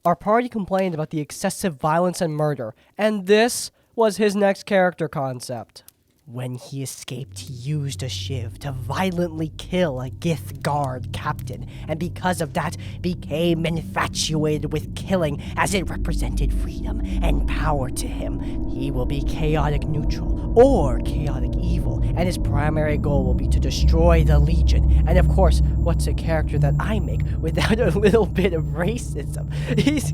Our party complained about the excessive violence and murder, and this was his next character concept. When he escaped, he used a shiv to violently kill a Gith guard captain, and because of that, became infatuated with killing as it represented freedom and power to him. He will be chaotic neutral or chaotic evil, and his primary goal will be to destroy the Legion. And of course, what's a character that I make without a little bit of racism? He's...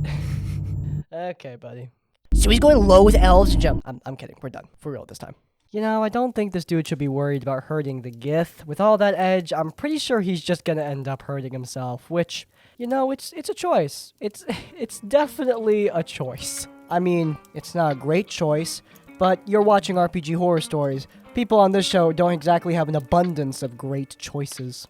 Okay, buddy. So he's going low with elves and jump. I'm kidding. We're done. For real this time. You know, I don't think this dude should be worried about hurting the Gith. With all that edge, I'm pretty sure he's just gonna end up hurting himself, which, you know, it's a choice. It's definitely a choice. I mean, it's not a great choice, but you're watching RPG horror stories. People on this show don't exactly have an abundance of great choices.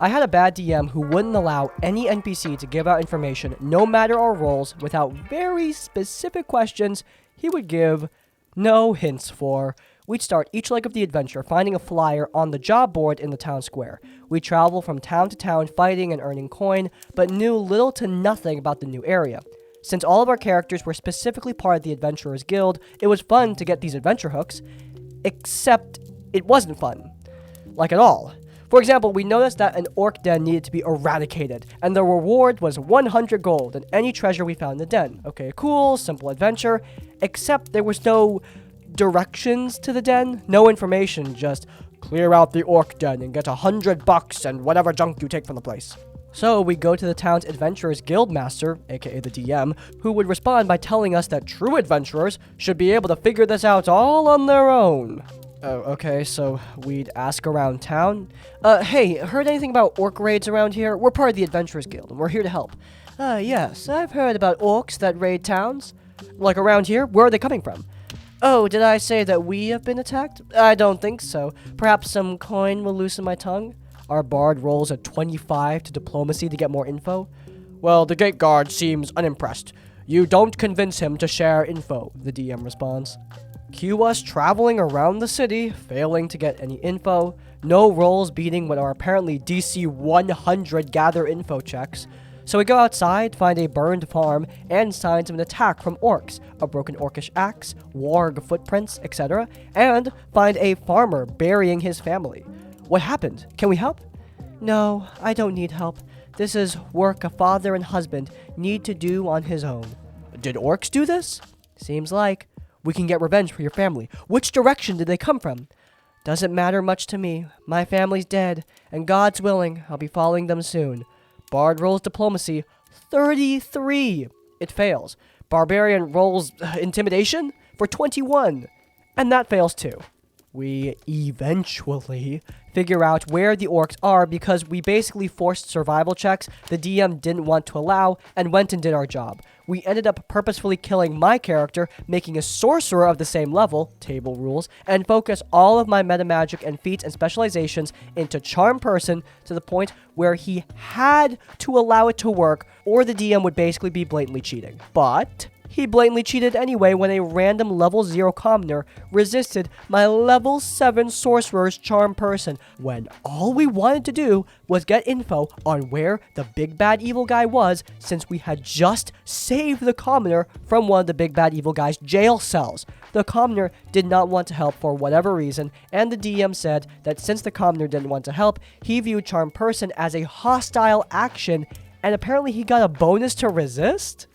I had a bad DM who wouldn't allow any NPC to give out information, no matter our roles, without very specific questions he would give no hints for. We'd start each leg of the adventure finding a flyer on the job board in the town square. We'd travel from town to town fighting and earning coin, but knew little to nothing about the new area. Since all of our characters were specifically part of the Adventurers Guild, it was fun to get these adventure hooks, except it wasn't fun. Like at all. For example, we noticed that an orc den needed to be eradicated, and the reward was 100 gold and any treasure we found in the den. Okay, cool, simple adventure, except there was no directions to the den, no information, just clear out the orc den and get $100 and whatever junk you take from the place. So we go to the town's Adventurers Guild Master, aka the DM, who would respond by telling us that true adventurers should be able to figure this out all on their own. Oh, okay, so we'd ask around town. Hey, heard anything about orc raids around here? We're part of the Adventurers Guild, and we're here to help. Yes, I've heard about orcs that raid towns. Like around here? Where are they coming from? Oh, did I say that we have been attacked? I don't think so. Perhaps some coin will loosen my tongue? Our bard rolls a 25 to diplomacy to get more info. Well, the gate guard seems unimpressed. You don't convince him to share info, the DM responds. Cue us traveling around the city, failing to get any info, no rolls beating what are apparently DC 100 gather info checks. So we go outside, find a burned farm, and signs of an attack from orcs, a broken orcish axe, warg footprints, etc., and find a farmer burying his family. What happened? Can we help? No, I don't need help. This is work a father and husband need to do on his own. Did orcs do this? Seems like. We can get revenge for your family. Which direction did they come from? Doesn't matter much to me. My family's dead, and God's willing, I'll be following them soon. Bard rolls diplomacy, 33. It fails. Barbarian rolls intimidation for 21, and that fails too. We eventually figure out where the orcs are because we basically forced survival checks the DM didn't want to allow and went and did our job. We ended up purposefully killing my character, making a sorcerer of the same level, table rules, and focus all of my meta magic and feats and specializations into charm person to the point where he had to allow it to work or the DM would basically be blatantly cheating. But he blatantly cheated anyway when a random level 0 commoner resisted my level 7 sorcerer's charm person when all we wanted to do was get info on where the big bad evil guy was since we had just saved the commoner from one of the big bad evil guy's jail cells. The commoner did not want to help for whatever reason, and the DM said that since the commoner didn't want to help, he viewed charm person as a hostile action, and apparently he got a bonus to resist?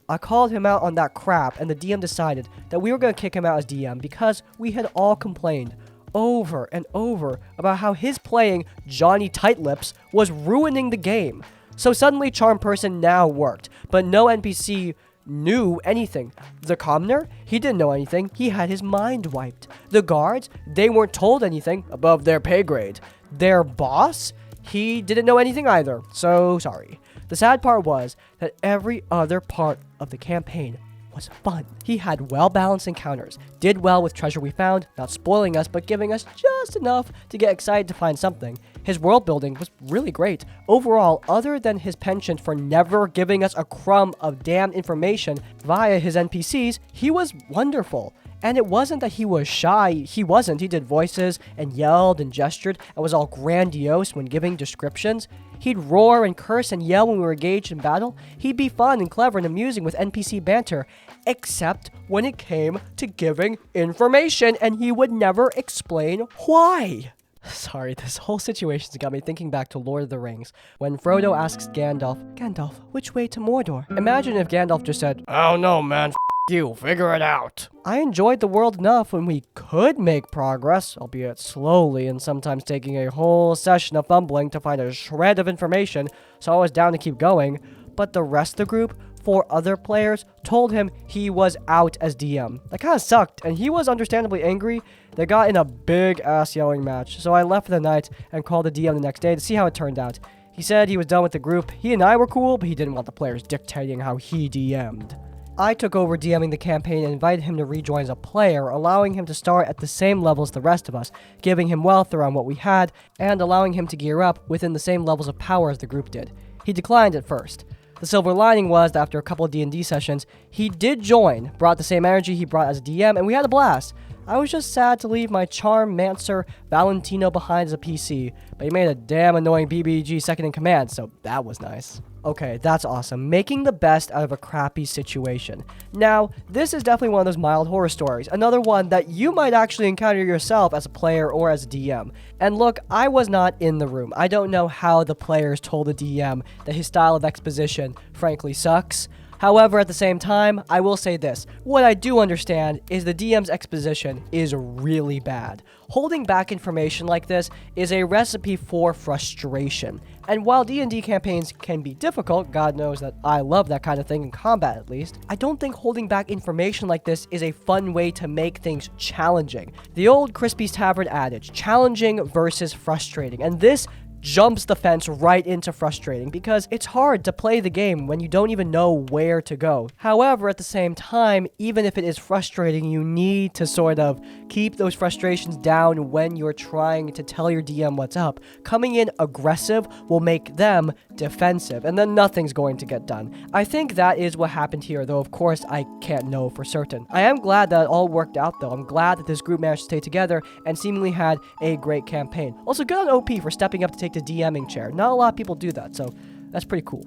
I called him out on that crap, and the DM decided that we were going to kick him out as DM because we had all complained over and over about how his playing Johnny Tightlips was ruining the game. So suddenly Charm Person now worked, but no NPC knew anything. The commoner, he didn't know anything. He had his mind wiped. The guards, they weren't told anything above their pay grade. Their boss, he didn't know anything either. So sorry. The sad part was that every other part of the campaign was fun. He had well-balanced encounters, did well with treasure we found, not spoiling us, but giving us just enough to get excited to find something. His world building was really great. Overall, other than his penchant for never giving us a crumb of damn information via his NPCs, he was wonderful. And it wasn't that he was shy, he wasn't. He did voices and yelled and gestured and was all grandiose when giving descriptions. He'd roar and curse and yell when we were engaged in battle. He'd be fun and clever and amusing with NPC banter, except when it came to giving information, and he would never explain why. Sorry, this whole situation's got me thinking back to Lord of the Rings, when Frodo asks Gandalf, "Gandalf, which way to Mordor?" Imagine if Gandalf just said, "I don't know, man. You, figure it out." I enjoyed the world enough when we could make progress, albeit slowly and sometimes taking a whole session of fumbling to find a shred of information, so I was down to keep going. But the rest of the group, 4 other players, told him he was out as DM. That kind of sucked, and he was understandably angry. They got in a big-ass yelling match, so I left for the night and called the DM the next day to see how it turned out. He said he was done with the group. He and I were cool, but he didn't want the players dictating how he DM'd. I took over DMing the campaign and invited him to rejoin as a player, allowing him to start at the same level as the rest of us, giving him wealth around what we had, and allowing him to gear up within the same levels of power as the group did. He declined at first. The silver lining was that after a couple of D&D sessions, he did join, brought the same energy he brought as a DM, and we had a blast. I was just sad to leave my charm mancer Valentino behind as a PC, but he made a damn annoying BBG second in command, so that was nice. Okay, that's awesome. Making the best out of a crappy situation. Now, this is definitely one of those mild horror stories. Another one that you might actually encounter yourself as a player or as a DM. And look, I was not in the room. I don't know how the players told the DM that his style of exposition frankly sucks. However, at the same time, I will say this. What I do understand is the DM's exposition is really bad. Holding back information like this is a recipe for frustration. And while D&D campaigns can be difficult, God knows that I love that kind of thing in combat at least, I don't think holding back information like this is a fun way to make things challenging. The old Crispy's Tavern adage, challenging versus frustrating. And this jumps the fence right into frustrating because it's hard to play the game when you don't even know where to go. However, at the same time, even if it is frustrating, you need to sort of keep those frustrations down when you're trying to tell your DM what's up. Coming in aggressive will make them defensive, and then nothing's going to get done. I think that is what happened here, though of course I can't know for certain. I am glad that it all worked out though. I'm glad that this group managed to stay together and seemingly had a great campaign. Also, good on OP for stepping up to take the DMing chair. Not a lot of people do that, so that's pretty cool.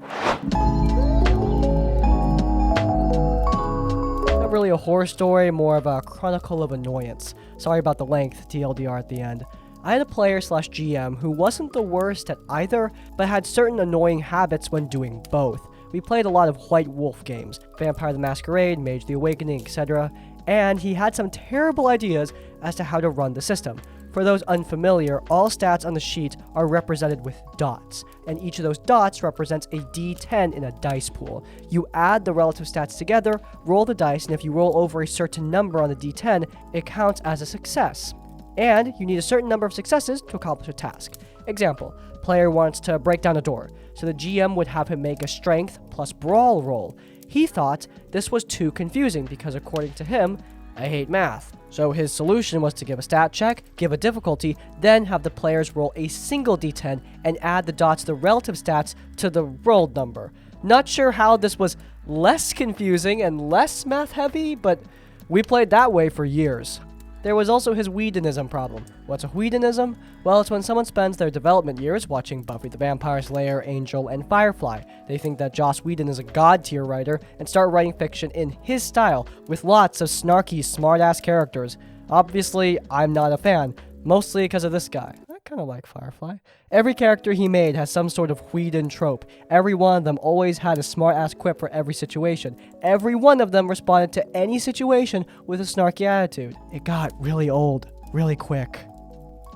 Not really a horror story, more of a chronicle of annoyance. Sorry about the length, TLDR at the end. I had a player/GM who wasn't the worst at either, but had certain annoying habits when doing both. We played a lot of White Wolf games, Vampire the Masquerade, Mage the Awakening, etc., and he had some terrible ideas as to how to run the system. For those unfamiliar, all stats on the sheet are represented with dots, and each of those dots represents a D10 in a dice pool. You add the relative stats together, roll the dice, and if you roll over a certain number on the D10, it counts as a success. And you need a certain number of successes to accomplish a task. Example, player wants to break down a door, so the GM would have him make a strength plus brawl roll. He thought this was too confusing because according to him, I hate math. So his solution was to give a stat check, give a difficulty, then have the players roll a single D10 and add the dots to the relative stats to the rolled number. Not sure how this was less confusing and less math heavy, but we played that way for years. There was also his Whedonism problem. What's a Whedonism? Well, it's when someone spends their development years watching Buffy the Vampire Slayer, Angel, and Firefly. They think that Joss Whedon is a god-tier writer and start writing fiction in his style with lots of snarky, smart-ass characters. Obviously, I'm not a fan, mostly because of this guy. I kind of like Firefly. Every character he made has some sort of Whedon trope. Every one of them always had a smart-ass quip for every situation. Every one of them responded to any situation with a snarky attitude. It got really old, really quick.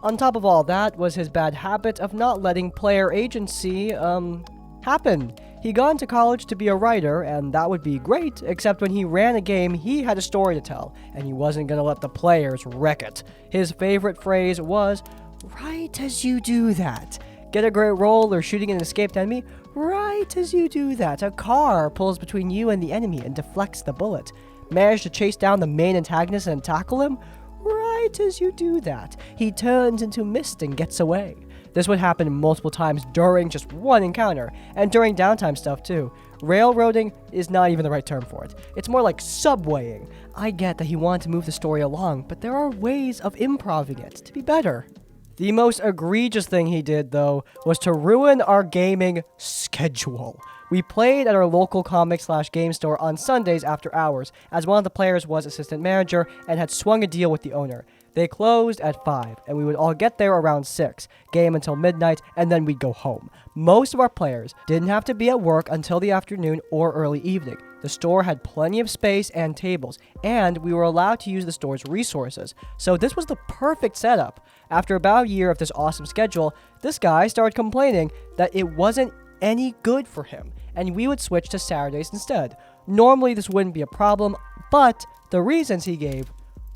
On top of all that was his bad habit of not letting player agency, happen. He got into college to be a writer, and that would be great, except when he ran a game, he had a story to tell, and he wasn't gonna let the players wreck it. His favorite phrase was, "Right as you do that." Get a great roll or shooting an escaped enemy? Right as you do that, a car pulls between you and the enemy and deflects the bullet. Manage to chase down the main antagonist and tackle him? Right as you do that, he turns into mist and gets away. This would happen multiple times during just one encounter, and during downtime stuff too. Railroading is not even the right term for it. It's more like subwaying. I get that he wanted to move the story along, but there are ways of improving it to be better. The most egregious thing he did, though, was to ruin our gaming schedule. We played at our local comic/game store on Sundays after hours, as one of the players was assistant manager and had swung a deal with the owner. They closed at 5, and we would all get there around 6, game until midnight, and then we'd go home. Most of our players didn't have to be at work until the afternoon or early evening. The store had plenty of space and tables, and we were allowed to use the store's resources. So this was the perfect setup. After about a year of this awesome schedule, this guy started complaining that it wasn't any good for him, and we would switch to Saturdays instead. Normally this wouldn't be a problem, but the reasons he gave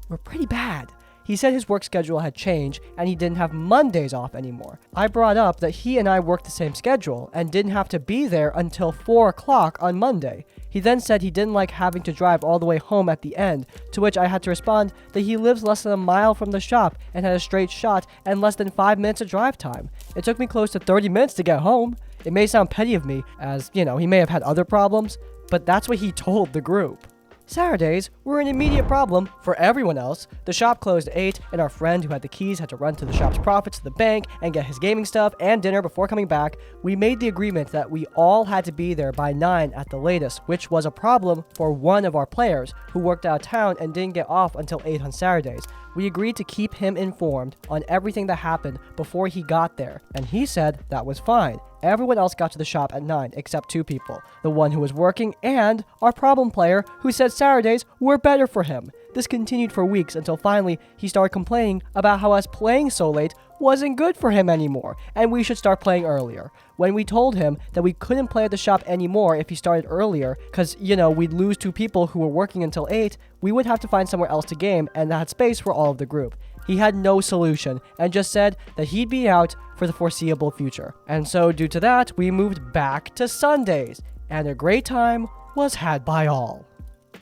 were pretty bad. He said his work schedule had changed and he didn't have Mondays off anymore. I brought up that he and I worked the same schedule and didn't have to be there until 4 o'clock on Monday. He then said he didn't like having to drive all the way home at the end, to which I had to respond that he lives less than a mile from the shop and had a straight shot and less than 5 minutes of drive time. It took me close to 30 minutes to get home. It may sound petty of me, as, he may have had other problems, but that's what he told the group. Saturdays were an immediate problem for everyone else. The shop closed at 8, and our friend who had the keys had to run to the shop's profits to the bank and get his gaming stuff and dinner before coming back. We made the agreement that we all had to be there by 9 at the latest, which was a problem for one of our players who worked out of town and didn't get off until 8 on Saturdays. We agreed to keep him informed on everything that happened before he got there, and he said that was fine. Everyone else got to the shop at 9 except 2 people, the one who was working and our problem player who said Saturdays were better for him. This continued for weeks until finally he started complaining about how us playing so late wasn't good for him anymore and we should start playing earlier. When we told him that we couldn't play at the shop anymore if he started earlier because, we'd lose 2 people who were working until 8, we would have to find somewhere else to game and that had space for all of the group. He had no solution and just said that he'd be out for the foreseeable future. And so due to that, we moved back to Sundays, and a great time was had by all.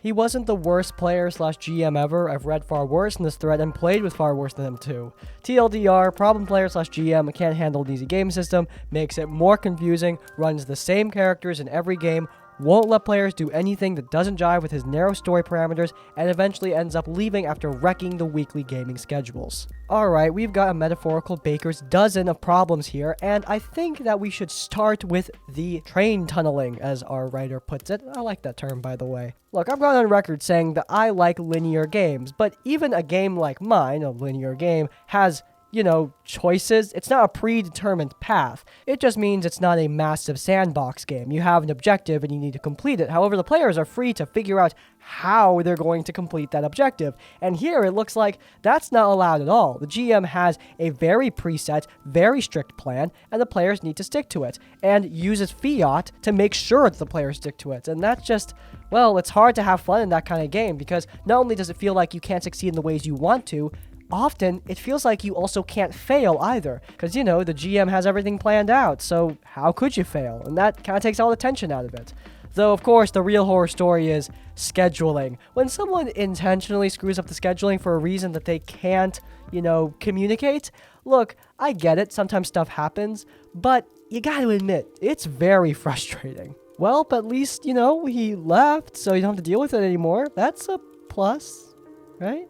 He wasn't the worst player/GM ever. I've read far worse in this thread and played with far worse than him too. TLDR, problem player/GM can't handle an easy game system, makes it more confusing, runs the same characters in every game, won't let players do anything that doesn't jive with his narrow story parameters, and eventually ends up leaving after wrecking the weekly gaming schedules. Alright, we've got a metaphorical baker's dozen of problems here, and I think that we should start with the train tunneling, as our writer puts it. I like that term, by the way. Look, I've gone on record saying that I like linear games, but even a game like mine, a linear game, has choices. It's not a predetermined path. It just means it's not a massive sandbox game. You have an objective and you need to complete it. However, the players are free to figure out how they're going to complete that objective. And here it looks like that's not allowed at all. The GM has a very preset, very strict plan, and the players need to stick to it, and uses fiat to make sure that the players stick to it. And that's just, it's hard to have fun in that kind of game, because not only does it feel like you can't succeed in the ways you want to, often it feels like you also can't fail either, because the GM has everything planned out, so how could you fail? And that kind of takes all the tension out of it. Though, of course, the real horror story is scheduling. When someone intentionally screws up the scheduling for a reason that they can't, communicate, look, I get it, sometimes stuff happens, but you gotta admit, it's very frustrating. Well, but at least, he left, so you don't have to deal with it anymore. That's a plus, right?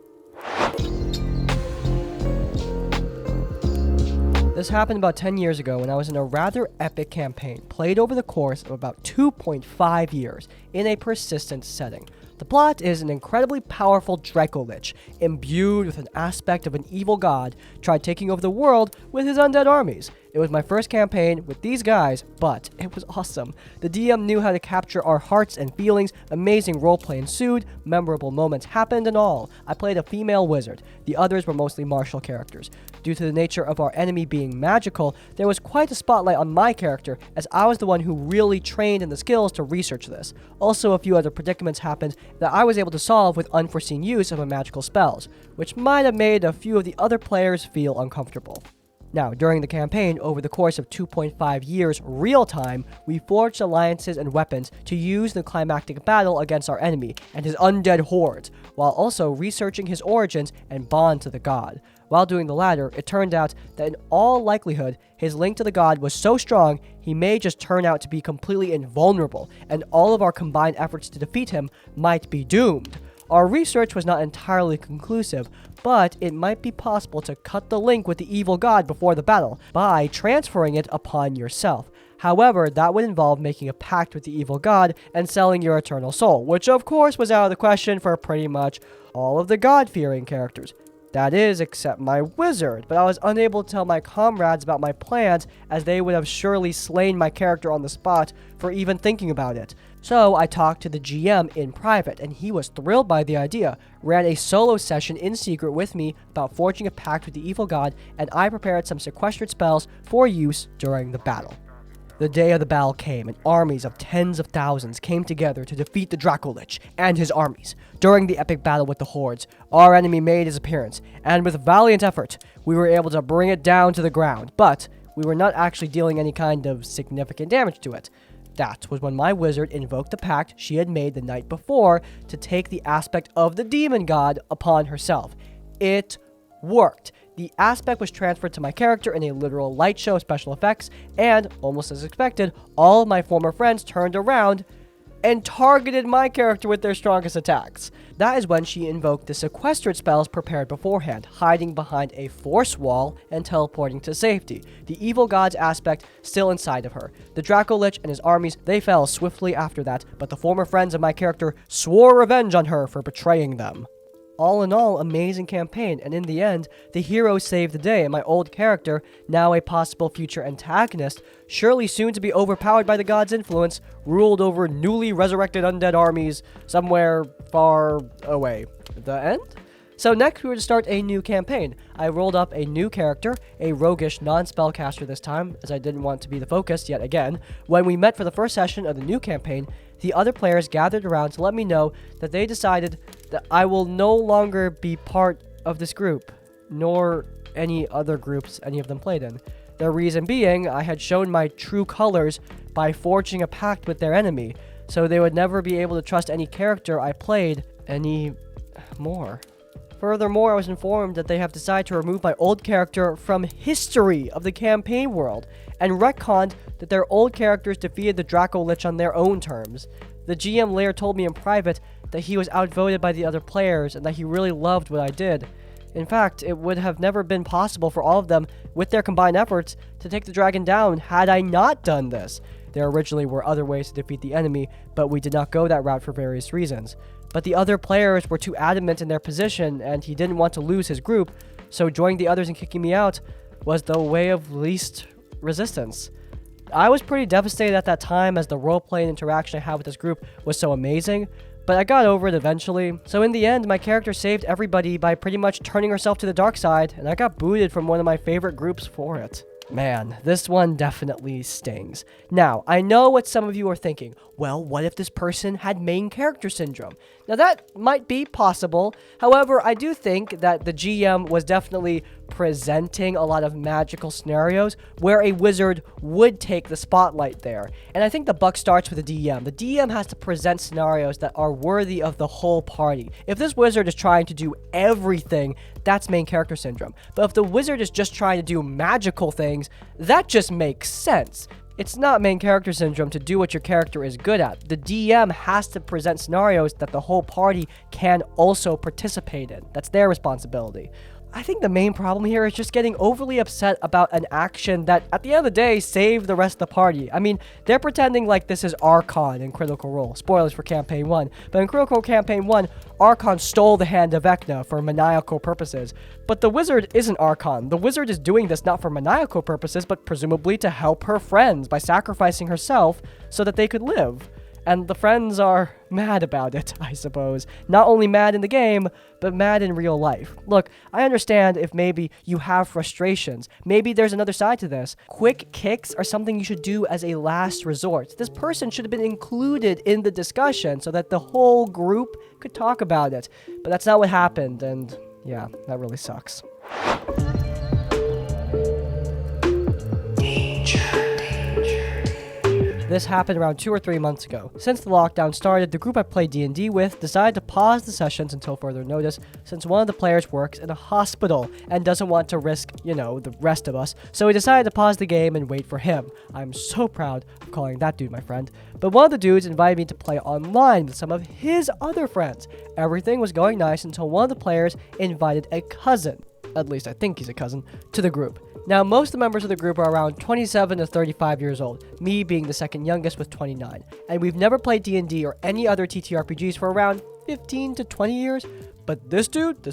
This happened about 10 years ago when I was in a rather epic campaign, played over the course of about 2.5 years, in a persistent setting. The plot is an incredibly powerful Dracolich, imbued with an aspect of an evil god, tried taking over the world with his undead armies. It was my first campaign with these guys, but it was awesome. The DM knew how to capture our hearts and feelings, amazing roleplay ensued, memorable moments happened and all. I played a female wizard. The others were mostly martial characters. Due to the nature of our enemy being magical, there was quite a spotlight on my character, as I was the one who really trained in the skills to research this. Also, a few other predicaments happened that I was able to solve with unforeseen use of my magical spells, which might have made a few of the other players feel uncomfortable. Now, during the campaign, over the course of 2.5 years real time, we forged alliances and weapons to use in the climactic battle against our enemy and his undead hordes, while also researching his origins and bond to the god. While doing the latter, it turned out that in all likelihood, his link to the god was so strong, he may just turn out to be completely invulnerable, and all of our combined efforts to defeat him might be doomed. Our research was not entirely conclusive, but it might be possible to cut the link with the evil god before the battle by transferring it upon yourself. However, that would involve making a pact with the evil god and selling your eternal soul, which of course was out of the question for pretty much all of the god-fearing characters. That is, except my wizard, but I was unable to tell my comrades about my plans, as they would have surely slain my character on the spot for even thinking about it. So I talked to the GM in private, and he was thrilled by the idea, ran a solo session in secret with me about forging a pact with the evil god, and I prepared some sequestered spells for use during the battle. The day of the battle came, and armies of tens of thousands came together to defeat the Dracolich and his armies. During the epic battle with the hordes, our enemy made his appearance, and with valiant effort, we were able to bring it down to the ground, but we were not actually dealing any kind of significant damage to it. That was when my wizard invoked the pact she had made the night before to take the aspect of the demon god upon herself. It worked. The aspect was transferred to my character in a literal light show of special effects, and, almost as expected, all of my former friends turned around and targeted my character with their strongest attacks. That is when she invoked the sequestered spells prepared beforehand, hiding behind a force wall and teleporting to safety, the evil god's aspect still inside of her. The Dracolich and his armies, they fell swiftly after that, but the former friends of my character swore revenge on her for betraying them. All in all, amazing campaign, and in the end, the hero saved the day, and my old character, now a possible future antagonist, surely soon to be overpowered by the god's influence, ruled over newly resurrected undead armies somewhere far away. The end? So next we were to start a new campaign. I rolled up a new character, a roguish non-spellcaster this time, as I didn't want to be the focus yet again. When we met for the first session of the new campaign, the other players gathered around to let me know that they decided that I will no longer be part of this group, nor any other groups any of them played in. Their reason being, I had shown my true colors by forging a pact with their enemy, so they would never be able to trust any character I played any more. Furthermore, I was informed that they have decided to remove my old character from history of the campaign world, and retconned that their old characters defeated the Dracolich on their own terms. The GM later told me in private that he was outvoted by the other players, and that he really loved what I did. In fact, it would have never been possible for all of them, with their combined efforts, to take the dragon down had I not done this. There originally were other ways to defeat the enemy, but we did not go that route for various reasons. But the other players were too adamant in their position, and he didn't want to lose his group, so joining the others and kicking me out was the way of least resistance. I was pretty devastated at that time, as the role-playing interaction I had with this group was so amazing, but I got over it eventually. So in the end, my character saved everybody by pretty much turning herself to the dark side, and I got booted from one of my favorite groups for it. Man, this one definitely stings. Now, I know what some of you are thinking. Well, what if this person had main character syndrome? Now, that might be possible. However, I do think that the GM was definitely presenting a lot of magical scenarios where a wizard would take the spotlight there. And I think the buck starts with the DM. The DM has to present scenarios that are worthy of the whole party. If this wizard is trying to do everything, that's main character syndrome. But if the wizard is just trying to do magical things, that just makes sense. It's not main character syndrome to do what your character is good at. The DM has to present scenarios that the whole party can also participate in. That's their responsibility. I think the main problem here is just getting overly upset about an action that, at the end of the day, saved the rest of the party. I mean, they're pretending like this is Archon in Critical Role. Spoilers for Campaign 1. But in Critical Campaign 1, Archon stole the hand of Vecna for maniacal purposes. But the wizard isn't Archon. The wizard is doing this not for maniacal purposes, but presumably to help her friends by sacrificing herself so that they could live. And the friends are mad about it, I suppose. Not only mad in the game, but mad in real life. Look, I understand if maybe you have frustrations. Maybe there's another side to this. Quick kicks are something you should do as a last resort. This person should have been included in the discussion so that the whole group could talk about it. But that's not what happened, and yeah, that really sucks. This happened around 2 or 3 months ago. Since the lockdown started, the group I play D&D with decided to pause the sessions until further notice, since one of the players works in a hospital and doesn't want to risk, the rest of us, so we decided to pause the game and wait for him. I'm so proud of calling that dude my friend. But one of the dudes invited me to play online with some of his other friends. Everything was going nice until one of the players invited a cousin, at least I think he's a cousin, to the group. Now, most of the members of the group are around 27 to 35 years old, me being the second youngest with 29. And we've never played D&D or any other TTRPGs for around 15 to 20 years. But this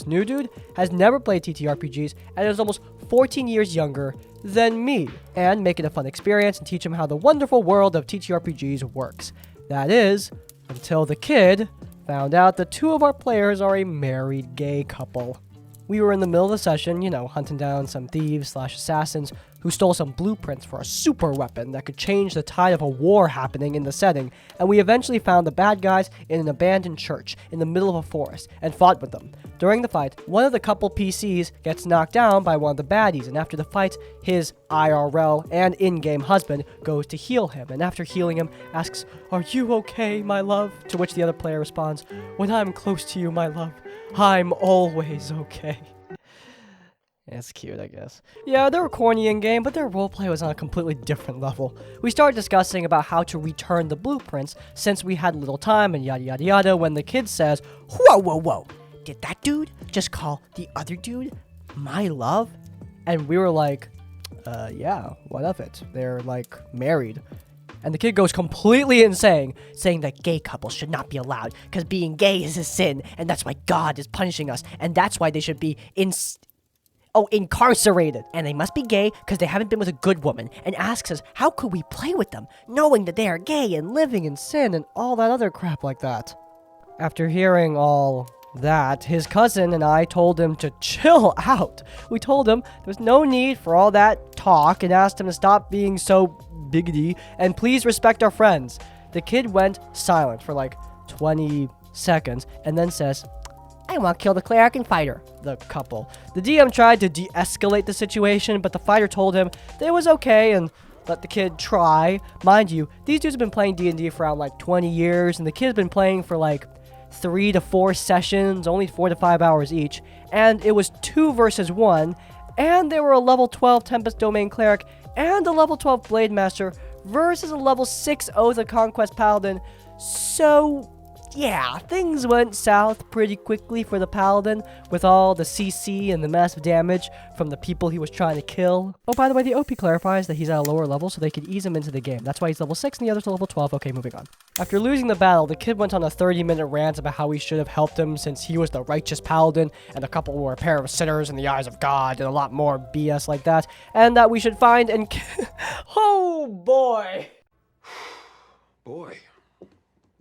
new dude, has never played TTRPGs and is almost 14 years younger than me, and make it a fun experience and teach him how the wonderful world of TTRPGs works. That is, until the kid found out that 2 of our players are a married gay couple. We were in the middle of the session, hunting down some thieves/assassins who stole some blueprints for a super weapon that could change the tide of a war happening in the setting, and we eventually found the bad guys in an abandoned church in the middle of a forest and fought with them. During the fight, one of the couple PCs gets knocked down by one of the baddies, and after the fight, his IRL and in-game husband goes to heal him, and after healing him, asks, "Are you okay, my love?" To which the other player responds, "When I'm close to you, my love, I'm always okay." It's cute, I guess. Yeah, they were corny in-game, but their roleplay was on a completely different level. We started discussing about how to return the blueprints since we had little time and yada yada yada, when the kid says, "Whoa, whoa, whoa, did that dude just call the other dude my love?" And we were like, yeah, what of it? They're, married. And the kid goes completely insane, saying that gay couples should not be allowed, because being gay is a sin, and that's why God is punishing us, and that's why they should be incarcerated. And they must be gay because they haven't been with a good woman, and asks us how could we play with them, knowing that they are gay and living in sin and all that other crap like that. After hearing all that, his cousin and I told him to chill out. We told him there was no need for all that talk and asked him to stop being so biggity and please respect our friends. The kid went silent for 20 seconds and then says, "I want to kill the cleric and fighter," the couple. The DM tried to de-escalate the situation, but the fighter told him that it was okay and let the kid try. Mind you, these dudes have been playing D&D for around 20 years, and the kid's been playing for 3 to 4 sessions, only 4 to 5 hours each, and it was 2 versus 1, and they were a level 12 Tempest Domain Cleric and a level 12 Blade Master versus a level 6 Oath of Conquest Paladin. So yeah, things went south pretty quickly for the Paladin, with all the CC and the massive damage from the people he was trying to kill. Oh, by the way, the OP clarifies that he's at a lower level so they could ease him into the game. That's why he's level 6 and the other's level 12. Okay, moving on. After losing the battle, the kid went on a 30-minute rant about how we should have helped him since he was the righteous Paladin, and the couple were a pair of sinners in the eyes of God, and a lot more BS like that, and that we should find and oh, boy. Boy.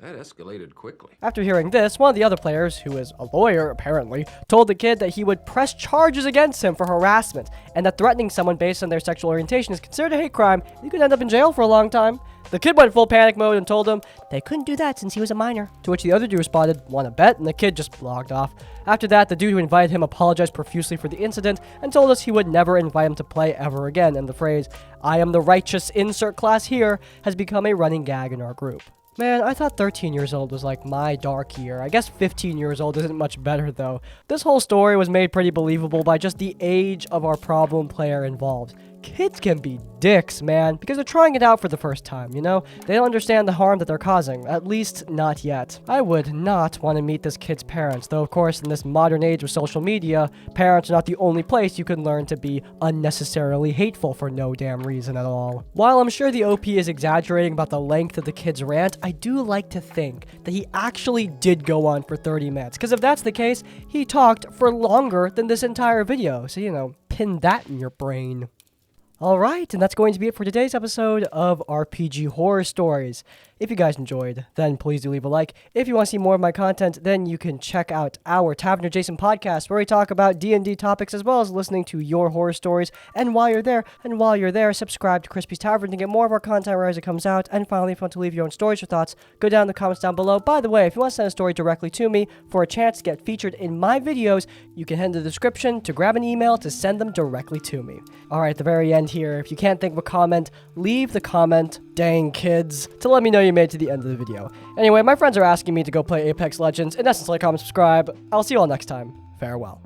That escalated quickly. After hearing this, one of the other players, who is a lawyer apparently, told the kid that he would press charges against him for harassment, and that threatening someone based on their sexual orientation is considered a hate crime. You could end up in jail for a long time. The kid went full panic mode and told him they couldn't do that since he was a minor. To which the other dude responded, "Want to bet?" And the kid just logged off. After that, the dude who invited him apologized profusely for the incident and told us he would never invite him to play ever again, and the phrase, "I am the righteous insert class here," has become a running gag in our group. Man, I thought 13 years old was my dark year. I guess 15 years old isn't much better, though. This whole story was made pretty believable by just the age of our problem player involved. Kids can be dicks, man, because they're trying it out for the first time, They don't understand the harm that they're causing, at least not yet. I would not want to meet this kid's parents, though of course in this modern age of social media, parents are not the only place you can learn to be unnecessarily hateful for no damn reason at all. While I'm sure the OP is exaggerating about the length of the kid's rant, I do like to think that he actually did go on for 30 minutes, because if that's the case, he talked for longer than this entire video, so pin that in your brain. Alright, and that's going to be it for today's episode of RPG Horror Stories. If you guys enjoyed, then please do leave a like. If you want to see more of my content, then you can check out our Tavern Adjacent podcast, where we talk about D&D topics as well as listening to your horror stories. And while you're there, subscribe to Crispy's Tavern to get more of our content right as it comes out. And finally, if you want to leave your own stories or thoughts, go down in the comments down below. By the way, if you want to send a story directly to me for a chance to get featured in my videos, you can head to the description to grab an email to send them directly to me. Alright, at the very end end here. If you can't think of a comment, leave the comment, dang kids, to let me know you made it to the end of the video. Anyway, my friends are asking me to go play Apex Legends. In essence, like, comment, subscribe. I'll see you all next time. Farewell.